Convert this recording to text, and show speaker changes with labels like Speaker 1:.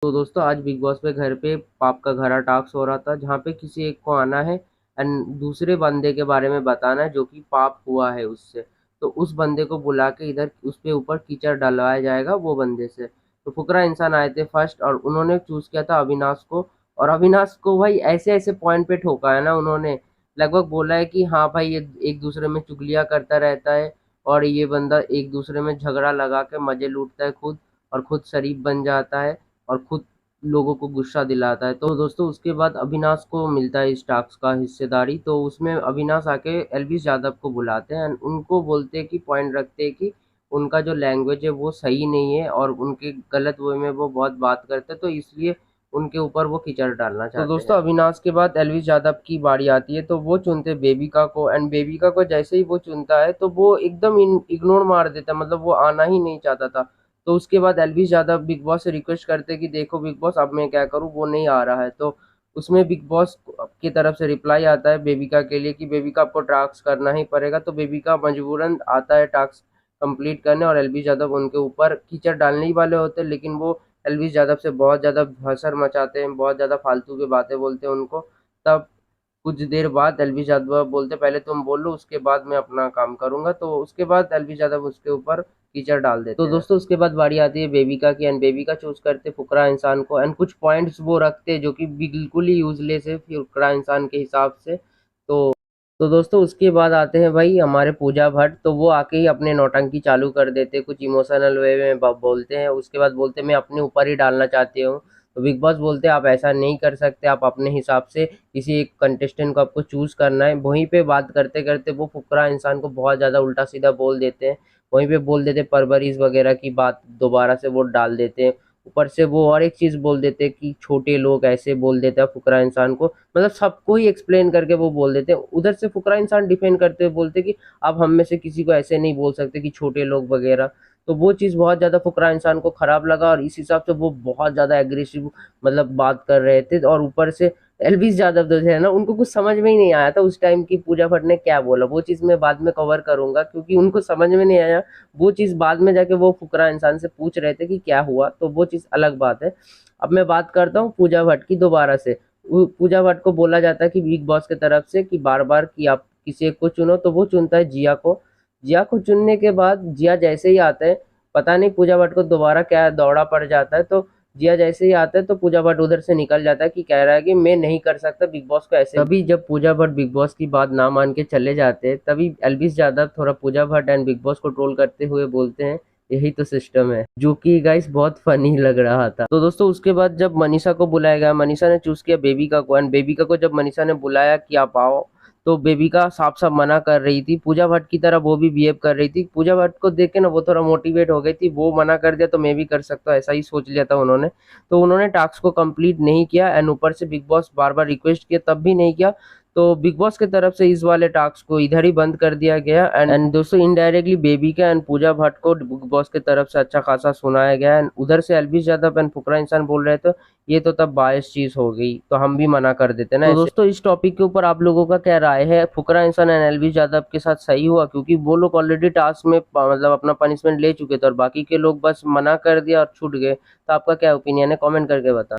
Speaker 1: तो दोस्तों आज बिग बॉस पे घर पे पाप का घरा टास्क हो रहा था, जहाँ पे किसी एक को आना है एंड दूसरे बंदे के बारे में बताना है जो कि पाप हुआ है उससे। तो उस बंदे को बुला के इधर उस पे ऊपर कीचड़ डलवाया जाएगा वो बंदे से। तो फुकरा इंसान आए थे फर्स्ट और उन्होंने चूज किया था अविनाश को। और अविनाश को भाई ऐसे ऐसे पॉइंट पे ठोका है ना उन्होंने। लगभग बोला है कि हाँ भाई ये एक दूसरे में चुगलियाँ करता रहता है और ये बंदा एक दूसरे में झगड़ा लगा के मजे लूटता है खुद, और खुद शरीफ बन जाता है और खुद लोगों को गुस्सा दिलाता है। तो दोस्तों उसके बाद अविनाश को मिलता है इस टास्क का हिस्सेदारी। तो उसमें अविनाश आके एलविस यादव को बुलाते हैं एंड उनको बोलते हैं कि पॉइंट रखते हैं कि उनका जो लैंग्वेज है वो सही नहीं है और उनके गलत वे में वो बहुत बात करते हैं, तो इसलिए उनके ऊपर वो कीचड़ डालना चाहते हैं। तो दोस्तों अविनाश के बाद एलविस यादव की बारी आती है, तो वो चुनते हैं बेबिका को एंड बेबिका को जैसे ही वो चुनता है तो वो एकदम इग्नोर मार देता है, मतलब वो आना ही नहीं चाहता था। तो उसके बाद एलविस यादव बिग बॉस से रिक्वेस्ट करते कि देखो बिग बॉस अब मैं क्या करूँ, वो नहीं आ रहा है। तो उसमें बिग बॉस की तरफ से रिप्लाई आता है बेबिका के लिए कि बेबिका आपको टास्क करना ही पड़ेगा। तो बेबिका मजबूरन आता है टास्क कंप्लीट करने और एलविस यादव उनके ऊपर कीचड़ डालने ही वाले होते हैं, लेकिन वो एलविस यादव से बहुत ज़्यादा भसड़ मचाते हैं, बहुत ज़्यादा फालतू की बातें बोलते हैं उनको। तब कुछ देर बाद एलविस यादव बोलते पहले तुम बोल लो उसके बाद मैं अपना काम करूंगा। तो उसके बाद एलविस यादव उसके ऊपर कीचड़ डाल देते हैं। तो दोस्तों उसके बाद बारी आती है बेबिका की एंड बेबिका चूज करते फुकरा इंसान को एंड कुछ पॉइंट्स वो रखते हैं जो कि बिल्कुल ही यूजलेस है फुकरा इंसान के हिसाब से। तो तो दोस्तों उसके बाद आते हैं भाई हमारे पूजा भट्ट। तो वो आके ही अपने नौटंकी चालू कर देते हैं, कुछ इमोशनल वे में बोलते हैं। उसके बाद बोलते हैं मैं अपने ऊपर ही डालना चाहती हूँ। तो बिग बॉस बोलते हैं आप ऐसा नहीं कर सकते, आप अपने हिसाब से किसी एक कंटेस्टेंट को आपको चूज करना है। वहीं पे बात करते करते वो फुकरा इंसान को बहुत ज़्यादा उल्टा सीधा बोल देते हैं। वहीं पे बोल देते परवरिश वगैरह की बात दोबारा से वो डाल देते हैं। ऊपर से वो और एक चीज़ बोल देते हैं कि छोटे लोग ऐसे बोल देते हैं फुकरा इंसान को, मतलब सबको ही एक्सप्लेन करके वो बोल देते हैं। उधर से फुकरा इंसान डिफेंड करते हुए बोलते कि आप हम में से किसी को ऐसे नहीं बोल सकते कि छोटे लोग वगैरह। तो वो चीज़ बहुत ज़्यादा फुकरा इंसान को खराब लगा और इस हिसाब से वो बहुत ज़्यादा एग्रेसिव मतलब बात कर रहे थे। और ऊपर से एलविस यादव जो है ना उनको कुछ समझ में ही नहीं आया था उस टाइम की पूजा भट्ट ने क्या बोला। वो चीज़ मैं बाद में कवर करूंगा क्योंकि उनको समझ में नहीं आया। वो चीज़ बाद में जाके वो फुकरा इंसान से पूछ रहे थे कि क्या हुआ, तो वो चीज़ अलग बात है। अब मैं बात करता हूँ पूजा भट्ट की दोबारा से। पूजा भट्ट को बोला जाता है कि बिग बॉस की तरफ से कि बार बार कि आप किसी एक को चुनो, तो वो चुनता है जिया को। जिया को चुनने के बाद जिया जैसे ही आता है, पता नहीं पूजा भट्ट को दोबारा क्या दौड़ा पड़ जाता है। तो जिया जैसे ही आता है तो पूजा भट्ट उधर से निकल जाता है कि कह रहा है कि मैं नहीं कर सकता बिग बॉस को ऐसे। तभी जब पूजा भट्ट बिग बॉस की बात ना मान के चले जाते हैं, तभी एलविस यादव थोड़ा Pooja Bhatt and big boss को ट्रोल करते हुए बोलते हैं यही तो सिस्टम है, जो कि गाइस बहुत फनी लग रहा था। तो दोस्तों उसके बाद जब मनीषा को बुलाया गया, मनीषा ने चूज किया बेबिका को एंड बेबिका को जब मनीषा ने बुलाया कि आप आओ, तो बेबिका साफ साफ मना कर रही थी। पूजा भट्ट की तरह वो भी बिहेव कर रही थी। पूजा भट्ट को देख के ना वो थोड़ा मोटिवेट हो गई थी, वो मना कर दिया तो मैं भी कर सकता हूँ, ऐसा ही सोच लिया था उन्होंने। तो उन्होंने टास्क को कंप्लीट नहीं किया एंड ऊपर से बिग बॉस बार बार रिक्वेस्ट किया तब भी नहीं किया। तो बिग बॉस की तरफ से इस वाले टास्क को इधर ही बंद कर दिया गया एंड दोस्तों indirectly bebinca and Pooja Bhatt को बिग बॉस की तरफ से अच्छा खासा सुनाया गया एंड उधर से एलविस यादव एंड फुकरा इंसान बोल रहे थे ये तो तब बायस चीज हो गई, तो हम भी मना कर देते ना। तो दोस्तों इस टॉपिक के ऊपर आप लोगों का क्या राय है, फुकरा इंसान एंड एलविस यादव के साथ सही हुआ? क्योंकि वो लोग ऑलरेडी टास्क में मतलब अपना पनिशमेंट ले चुके थे और बाकी के लोग बस मना कर दिया और छूट गए। तो आपका क्या ओपिनियन है, कमेंट करके बता।